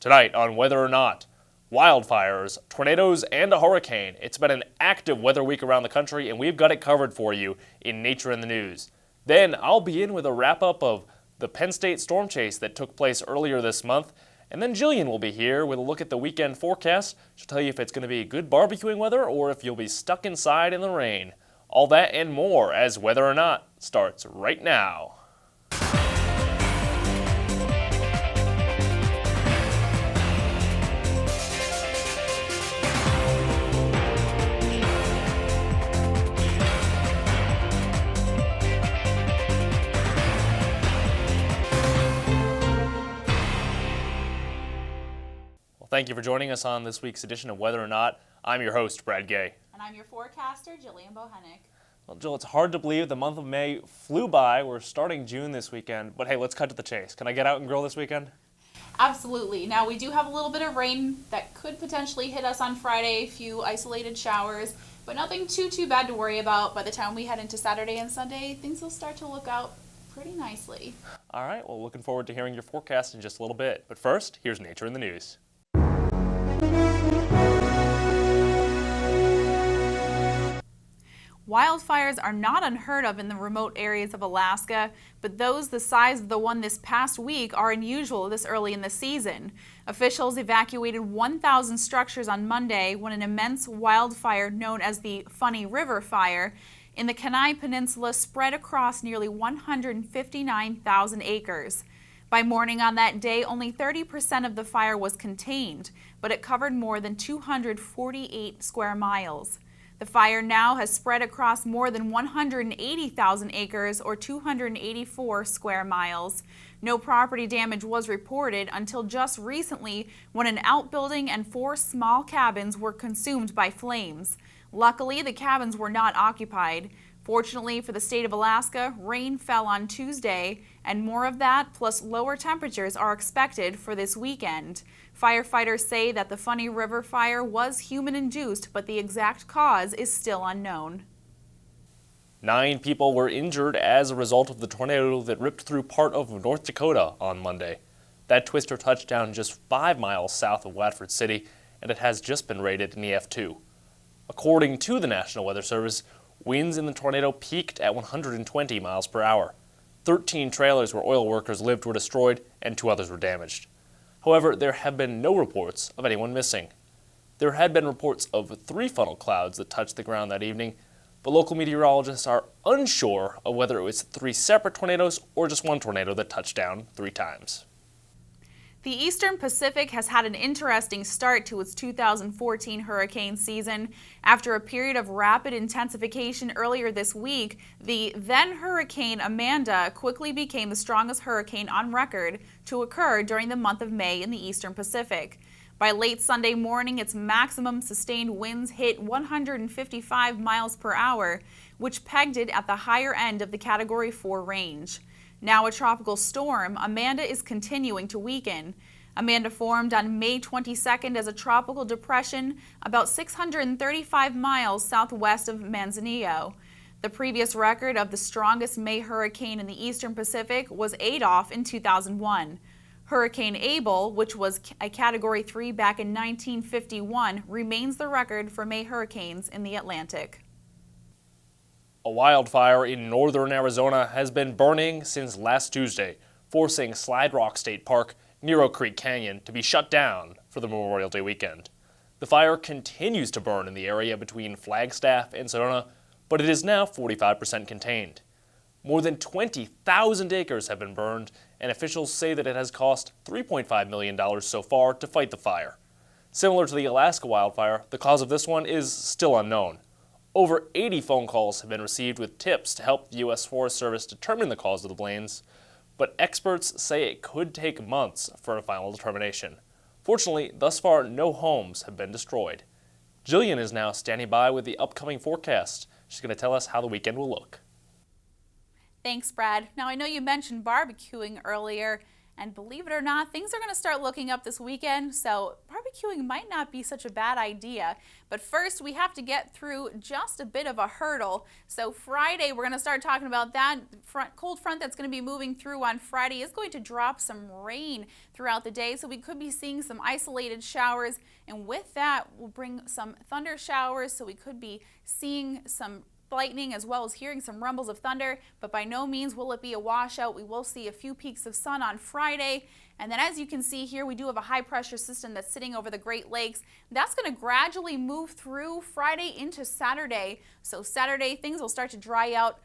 Tonight on Whether or Not, wildfires, tornadoes, and a hurricane. It's been an active weather week around the country, and we've got it covered for you in Nature in the News. Then I'll be in with a wrap-up of the Penn State storm chase that took place earlier this month. And then Jillian will be here with a look at the weekend forecast. She'll tell you if it's going to be good barbecuing weather or if you'll be stuck inside in the rain. All that and more as Whether or Not starts right now. Thank you for joining us on this week's edition of Whether or Not. I'm your host, Brad Gay. And I'm your forecaster, Jillian Bohennick. Well, Jill, it's hard to believe the month of May flew by. We're starting June this weekend. But hey, let's cut to the chase. Can I get out and grill this weekend? Absolutely. Now, we do have a little bit of rain that could potentially hit us on Friday, a few isolated showers, but nothing too bad to worry about. By the time we head into Saturday and Sunday, things will start to look out pretty nicely. All right, well, looking forward to hearing your forecast in just a little bit. But first, here's Nature in the News. Wildfires are not unheard of in the remote areas of Alaska, but those the size of the one this past week are unusual this early in the season. Officials evacuated 1,000 structures on Monday when an immense wildfire known as the Funny River Fire in the Kenai Peninsula spread across nearly 159,000 acres. By morning on that day, only 30% of the fire was contained, but it covered more than 248 square miles. The fire now has spread across more than 180,000 acres or 284 square miles. No property damage was reported until just recently when an outbuilding and 4 small cabins were consumed by flames. Luckily, the cabins were not occupied. Fortunately for the state of Alaska, rain fell on Tuesday, and more of that plus lower temperatures are expected for this weekend. Firefighters say that the Funny River fire was human-induced, but the exact cause is still unknown. 9 people were injured as a result of the tornado that ripped through part of North Dakota on Monday. That twister touched down just 5 miles south of Watford City, and it has just been rated an EF2. According to the National Weather Service, winds in the tornado peaked at 120 miles per hour. 13 trailers where oil workers lived were destroyed, and 2 others were damaged. However, there have been no reports of anyone missing. There had been reports of 3 funnel clouds that touched the ground that evening, but local meteorologists are unsure of whether it was 3 separate tornadoes or just one tornado that touched down 3 times. The Eastern Pacific has had an interesting start to its 2014 hurricane season. After a period of rapid intensification earlier this week, the then Hurricane Amanda quickly became the strongest hurricane on record to occur during the month of May in the Eastern Pacific. By late Sunday morning, its maximum sustained winds hit 155 miles per hour, which pegged it at the higher end of the Category 4 range. Now a tropical storm, Amanda is continuing to weaken. Amanda formed on May 22nd as a tropical depression about 635 miles southwest of Manzanillo. The previous record of the strongest May hurricane in the Eastern Pacific was Adolph in 2001. Hurricane Abel, which was a Category 3 back in 1951, remains the record for May hurricanes in the Atlantic. A wildfire in northern Arizona has been burning since last Tuesday, forcing Slide Rock State Park near Oak Creek Canyon to be shut down for the Memorial Day weekend. The fire continues to burn in the area between Flagstaff and Sedona, but it is now 45% contained. More than 20,000 acres have been burned, and officials say that it has cost $3.5 million so far to fight the fire. Similar to the Alaska wildfire, the cause of this one is still unknown. Over 80 phone calls have been received with tips to help the U.S. Forest Service determine the cause of the flames, but experts say it could take months for a final determination. Fortunately, thus far, no homes have been destroyed. Jillian is now standing by with the upcoming forecast. She's going to tell us how the weekend will look. Thanks, Brad. Now, I know you mentioned barbecuing earlier, and believe it or not, things are going to start looking up this weekend, so barbecue barbecuing might not be such a bad idea. But first, we have to get through just a bit of a hurdle. So Friday, we're going to start talking about that. Cold front that's going to be moving through on Friday is going to drop some rain throughout the day. So we could be seeing some isolated showers. And with that, we'll bring some thunder showers. So we could be seeing some lightning as well as hearing some rumbles of thunder, but by no means will it be a washout. We will see a few peaks of sun on Friday. And then as you can see here, we do have a high pressure system that's sitting over the Great Lakes. That's going to gradually move through Friday into Saturday. So Saturday, things will start to dry out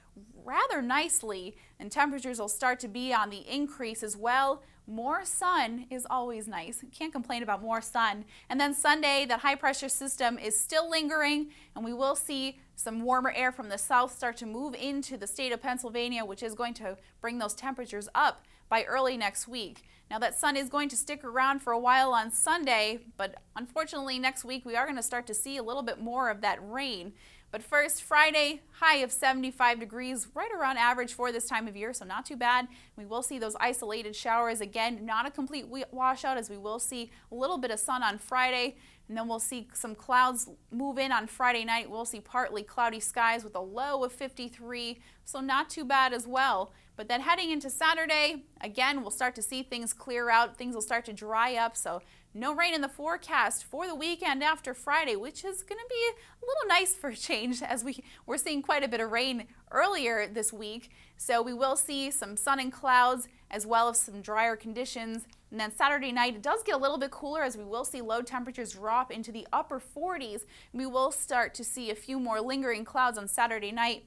rather nicely and temperatures will start to be on the increase as well. More sun is always nice. Can't complain about more sun. And then Sunday, that high pressure system is still lingering and we will see some warmer air from the south start to move into the state of Pennsylvania, which is going to bring those temperatures up by early next week. Now that sun is going to stick around for a while on Sunday, but unfortunately next week we are going to start to see a little bit more of that rain. But first, Friday, high of 75 degrees, right around average for this time of year, so not too bad. We will see those isolated showers again, not a complete washout as we will see a little bit of sun on Friday. And then we'll see some clouds move in on Friday night. We'll see partly cloudy skies with a low of 53, so not too bad as well. But then heading into Saturday, again, we'll start to see things clear out. Things will start to dry up, so no rain in the forecast for the weekend after Friday, which is going to be a little nice for a change as we're seeing quite a bit of rain earlier this week. So we will see some sun and clouds as well as some drier conditions. And then Saturday night, it does get a little bit cooler as we will see low temperatures drop into the upper 40s. We will start to see a few more lingering clouds on Saturday night.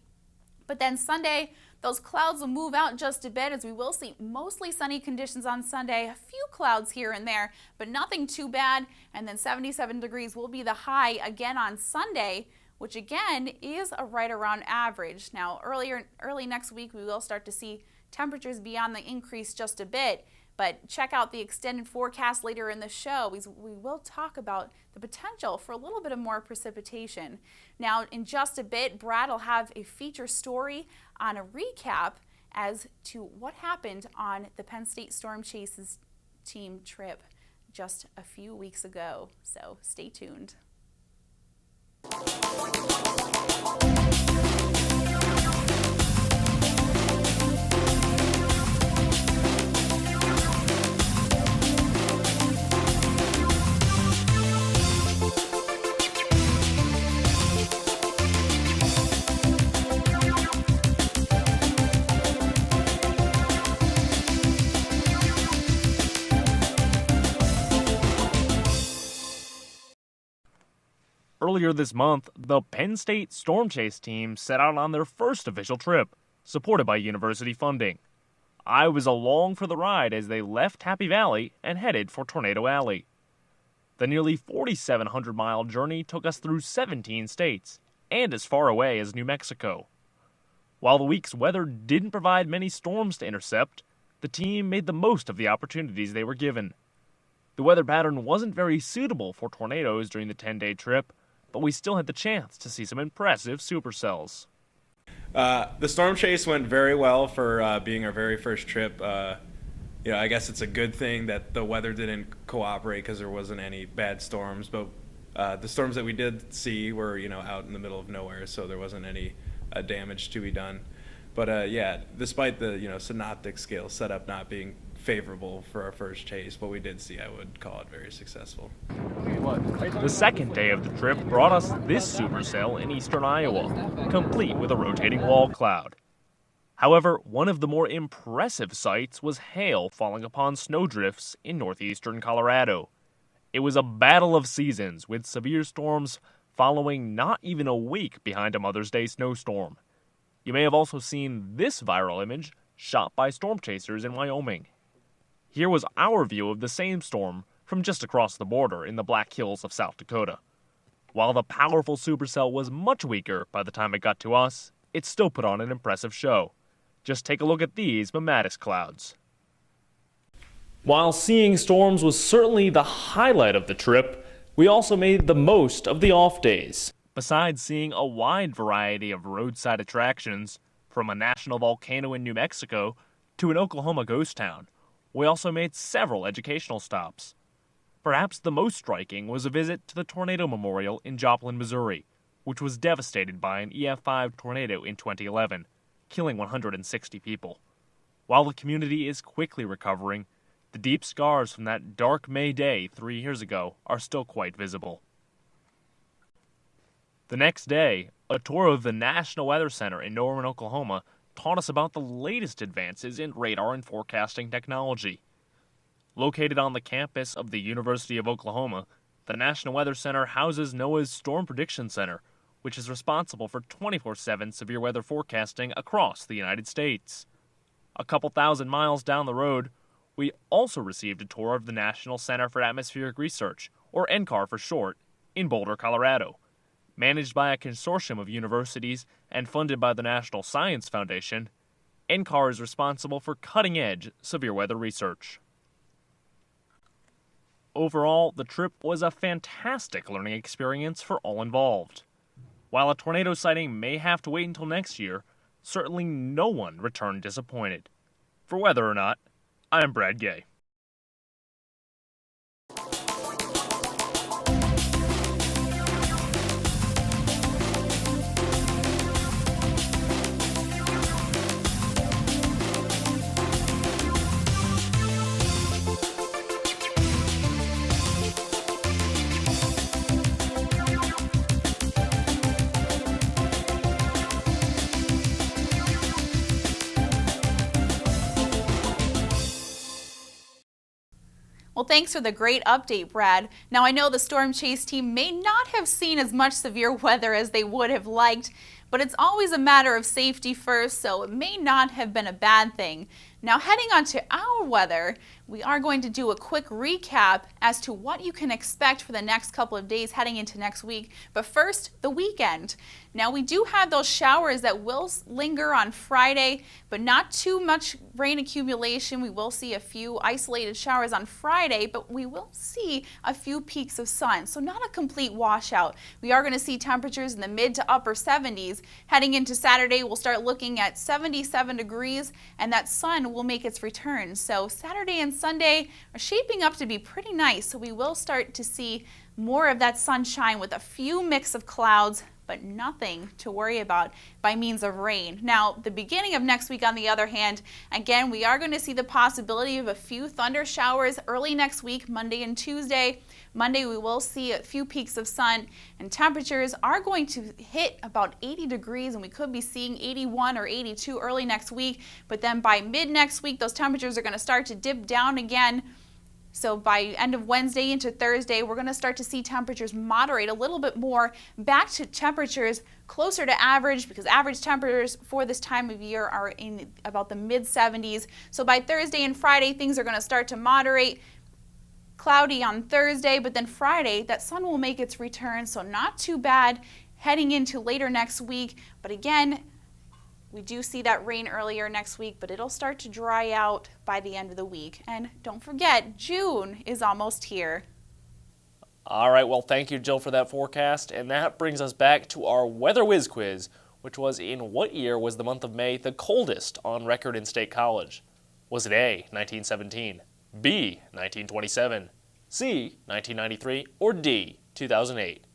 But then Sunday, those clouds will move out just a bit as we will see mostly sunny conditions on Sunday. A few clouds here and there, but nothing too bad. And then 77 degrees will be the high again on Sunday, which again is a right around average. Now early next week, we will start to see temperatures beyond the increase just a bit. But check out the extended forecast later in the show. We will talk about the potential for a little bit of more precipitation. Now, in just a bit, Brad will have a feature story on a recap as to what happened on the Penn State Storm Chase's team trip just a few weeks ago. So stay tuned. Earlier this month, the Penn State Storm Chase team set out on their first official trip, supported by university funding. I was along for the ride as they left Happy Valley and headed for Tornado Alley. The nearly 4,700-mile journey took us through 17 states and as far away as New Mexico. While the week's weather didn't provide many storms to intercept, the team made the most of the opportunities they were given. The weather pattern wasn't very suitable for tornadoes during the 10-day trip, but we still had the chance to see some impressive supercells. The storm chase went very well for being our very first trip. I guess it's a good thing that the weather didn't cooperate because there wasn't any bad storms. But the storms that we did see were, out in the middle of nowhere, so there wasn't any damage to be done. But despite the synoptic scale setup not being favorable for our first chase, what we did see, I would call it very successful. The second day of the trip brought us this supercell in eastern Iowa, complete with a rotating wall cloud. However, one of the more impressive sights was hail falling upon snowdrifts in northeastern Colorado. It was a battle of seasons, with severe storms following not even a week behind a Mother's Day snowstorm. You may have also seen this viral image shot by storm chasers in Wyoming. Here was our view of the same storm from just across the border in the Black Hills of South Dakota. While the powerful supercell was much weaker by the time it got to us, it still put on an impressive show. Just take a look at these mammatus clouds. While seeing storms was certainly the highlight of the trip, we also made the most of the off days. Besides seeing a wide variety of roadside attractions, from a national volcano in New Mexico to an Oklahoma ghost town, we also made several educational stops. Perhaps the most striking was a visit to the Tornado Memorial in Joplin, Missouri, which was devastated by an EF5 tornado in 2011, killing 160 people. While the community is quickly recovering, the deep scars from that dark May day 3 years ago are still quite visible. The next day, a tour of the National Weather Center in Norman, Oklahoma, taught us about the latest advances in radar and forecasting technology. Located on the campus of the University of Oklahoma, the National Weather Center houses NOAA's Storm Prediction Center, which is responsible for 24/7 severe weather forecasting across the United States. A couple thousand miles down the road, we also received a tour of the National Center for Atmospheric Research, or NCAR for short, in Boulder, Colorado. Managed by a consortium of universities and funded by the National Science Foundation, NCAR is responsible for cutting-edge severe weather research. Overall, the trip was a fantastic learning experience for all involved. While a tornado sighting may have to wait until next year, certainly no one returned disappointed. For Weather or Not, I'm Brad Gay. Well, thanks for the great update, Brad. Now, I know the Storm Chase team may not have seen as much severe weather as they would have liked, but it's always a matter of safety first, so it may not have been a bad thing. Now, heading on to our weather, we are going to do a quick recap as to what you can expect for the next couple of days heading into next week. But first, the weekend. Now, we do have those showers that will linger on Friday, but not too much rain accumulation. We will see a few isolated showers on Friday, but we will see a few peaks of sun, so not a complete washout. We are going to see temperatures in the mid to upper 70s. Heading into Saturday, we'll start looking at 77 degrees, and that sun will make its return. So Saturday and Sunday are shaping up to be pretty nice, so we will start to see more of that sunshine with a few mix of clouds, but nothing to worry about by means of rain. Now, the beginning of next week, on the other hand, again, we are going to see the possibility of a few thunder showers early next week, Monday and Tuesday. Monday, we will see a few peaks of sun, and temperatures are going to hit about 80 degrees, and we could be seeing 81 or 82 early next week. But then by mid next week, those temperatures are going to start to dip down again. So by end of Wednesday into Thursday, we're going to start to see temperatures moderate a little bit more back to temperatures closer to average, because average temperatures for this time of year are in about the mid 70s. So by Thursday and Friday, things are going to start to moderate. Cloudy on Thursday, but then Friday, that sun will make its return, so not too bad heading into later next week. But again, we do see that rain earlier next week, but it'll start to dry out by the end of the week. And don't forget, June is almost here. All right, well, thank you, Jill, for that forecast. And that brings us back to our Weather Whiz quiz, which was in what year was the month of May the coldest on record in State College? Was it A, 1917, B, 1927, C, 1993, or D, 2008?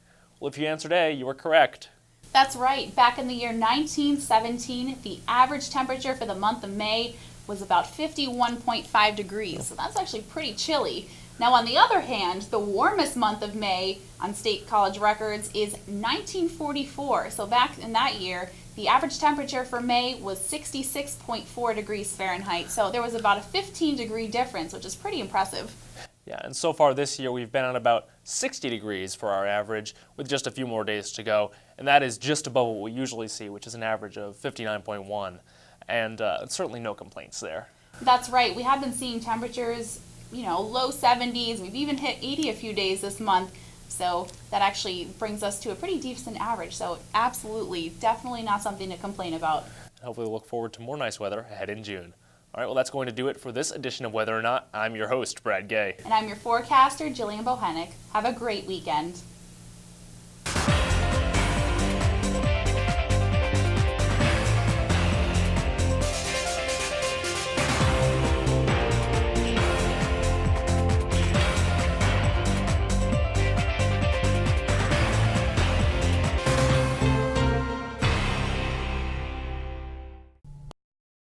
Well, if you answered A, you were correct. That's right. Back in the year 1917, the average temperature for the month of May was about 51.5 degrees. So that's actually pretty chilly. Now, on the other hand, the warmest month of May on State College records is 1944. So back in that year, the average temperature for May was 66.4 degrees Fahrenheit. So there was about a 15-degree difference, which is pretty impressive. Yeah, and so far this year we've been on about 60 degrees for our average, with just a few more days to go, and that is just above what we usually see, which is an average of 59.1, and certainly no complaints there. That's right. We have been seeing temperatures, low 70s. We've even hit 80 a few days this month, so that actually brings us to a pretty decent average. So absolutely, definitely not something to complain about. Hopefully we'll look forward to more nice weather ahead in June. All right, well, that's going to do it for this edition of Weather or Not. I'm your host, Brad Gay. And I'm your forecaster, Jillian Bohenick. Have a great weekend.